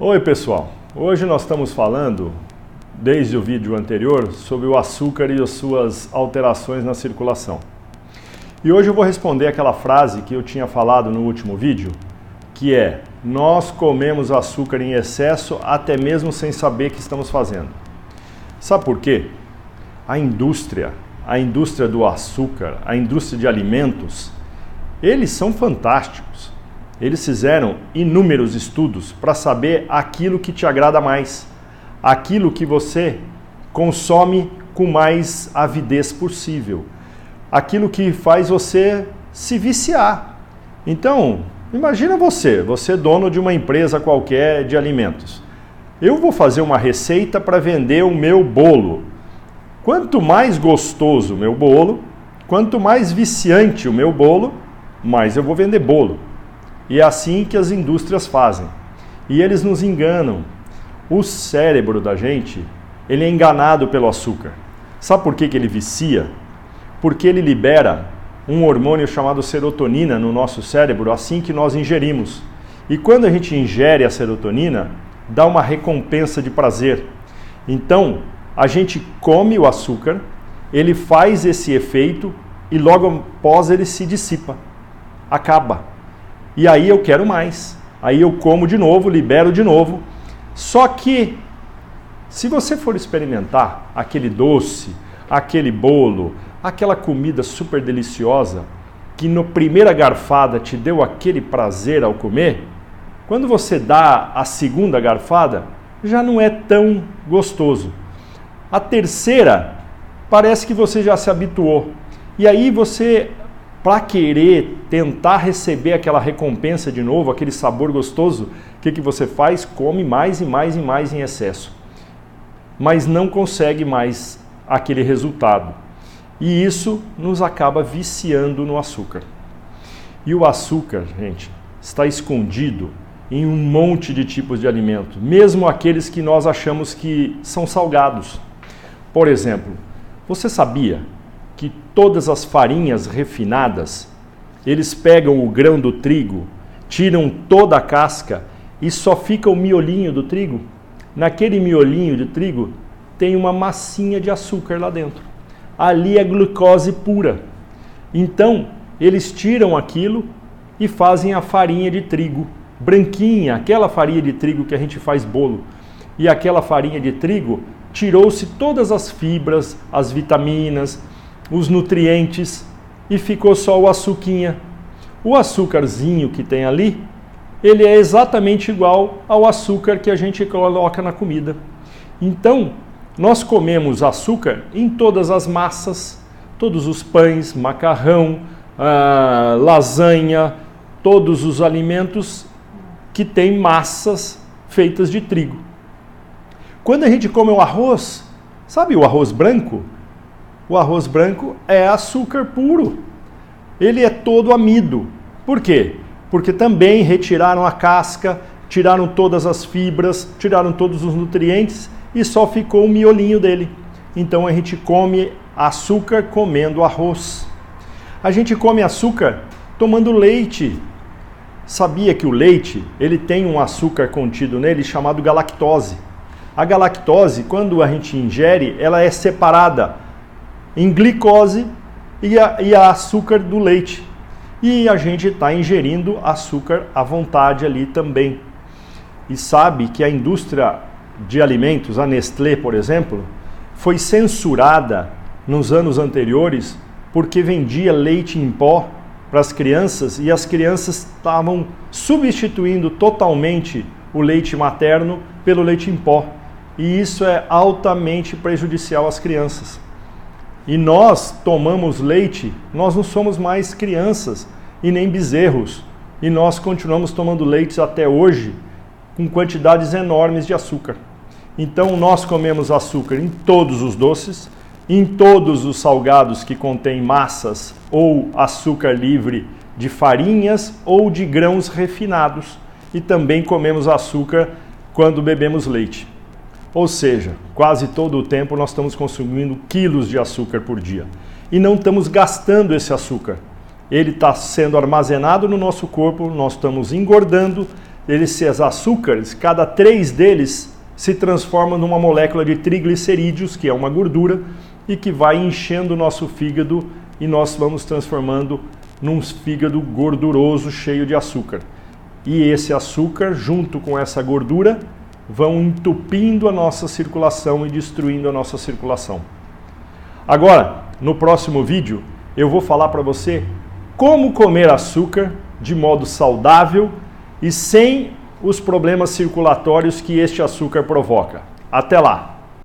Oi pessoal, hoje nós estamos falando, desde o vídeo anterior, sobre o açúcar e as suas alterações na circulação. E hoje eu vou responder aquela frase que eu tinha falado no último vídeo, que é: nós comemos açúcar em excesso até mesmo sem saber que estamos fazendo. Sabe por quê? A indústria do açúcar, a indústria de alimentos, eles são fantásticos. Eles fizeram inúmeros estudos para saber aquilo que te agrada mais, aquilo que você consome com mais avidez possível, aquilo que faz você se viciar. Então, imagina você dono de uma empresa qualquer de alimentos. Eu vou fazer uma receita para vender o meu bolo. Quanto mais gostoso o meu bolo, quanto mais viciante o meu bolo, mais eu vou vender bolo. E é assim que as indústrias fazem. E eles nos enganam. O cérebro da gente, ele é enganado pelo açúcar. Sabe por que ele vicia? Porque ele libera um hormônio chamado serotonina no nosso cérebro assim que nós ingerimos. E quando a gente ingere a serotonina, dá uma recompensa de prazer. Então, a gente come o açúcar, ele faz esse efeito e logo após ele se dissipa, acaba. E aí eu quero mais, aí eu como de novo, libero de novo. Só que, se você for experimentar aquele doce, aquele bolo, aquela comida super deliciosa, que na primeira garfada te deu aquele prazer ao comer, quando você dá a segunda garfada, já não é tão gostoso. A terceira, parece que você já se habituou. E aí você, para querer tentar receber aquela recompensa de novo, aquele sabor gostoso, o que você faz? Come mais e mais e mais em excesso. Mas não consegue mais aquele resultado. E isso nos acaba viciando no açúcar. E o açúcar, gente, está escondido em um monte de tipos de alimento, mesmo aqueles que nós achamos que são salgados. Por exemplo, você sabia que todas as farinhas refinadas, eles pegam o grão do trigo, tiram toda a casca e só fica o miolinho do trigo? Naquele miolinho de trigo tem uma massinha de açúcar lá dentro. Ali é glicose pura. Então, eles tiram aquilo e fazem a farinha de trigo branquinha, aquela farinha de trigo que a gente faz bolo. E aquela farinha de trigo, tirou-se todas as fibras, as vitaminas, os nutrientes e ficou só o açuquinha. O açúcarzinho que tem ali, ele é exatamente igual ao açúcar que a gente coloca na comida. Então, nós comemos açúcar em todas as massas, todos os pães, macarrão, lasanha, todos os alimentos que têm massas feitas de trigo. Quando a gente come o arroz, sabe o arroz branco? O arroz branco é açúcar puro. Ele é todo amido. Por quê? Porque também retiraram a casca, tiraram todas as fibras, tiraram todos os nutrientes e só ficou o miolinho dele. Então a gente come açúcar comendo arroz. A gente come açúcar tomando leite. Sabia que o leite, ele tem um açúcar contido nele chamado galactose. A galactose, quando a gente ingere, ela é separada em glicose e a açúcar do leite. E a gente está ingerindo açúcar à vontade ali também. E sabe que a indústria de alimentos, a Nestlé, por exemplo, foi censurada nos anos anteriores porque vendia leite em pó para as crianças e as crianças estavam substituindo totalmente o leite materno pelo leite em pó. E isso é altamente prejudicial às crianças. E nós tomamos leite, nós não somos mais crianças e nem bezerros. E nós continuamos tomando leite até hoje com quantidades enormes de açúcar. Então nós comemos açúcar em todos os doces, em todos os salgados que contêm massas ou açúcar livre de farinhas ou de grãos refinados. E também comemos açúcar quando bebemos leite. Ou seja, quase todo o tempo nós estamos consumindo quilos de açúcar por dia. E não estamos gastando esse açúcar. Ele está sendo armazenado no nosso corpo, nós estamos engordando desses açúcares, cada 3 deles se transformam numa molécula de triglicerídeos, que é uma gordura, e que vai enchendo o nosso fígado e nós vamos transformando num fígado gorduroso, cheio de açúcar. E esse açúcar, junto com essa gordura, vão entupindo a nossa circulação e destruindo a nossa circulação. Agora, no próximo vídeo, eu vou falar para você como comer açúcar de modo saudável e sem os problemas circulatórios que este açúcar provoca. Até lá!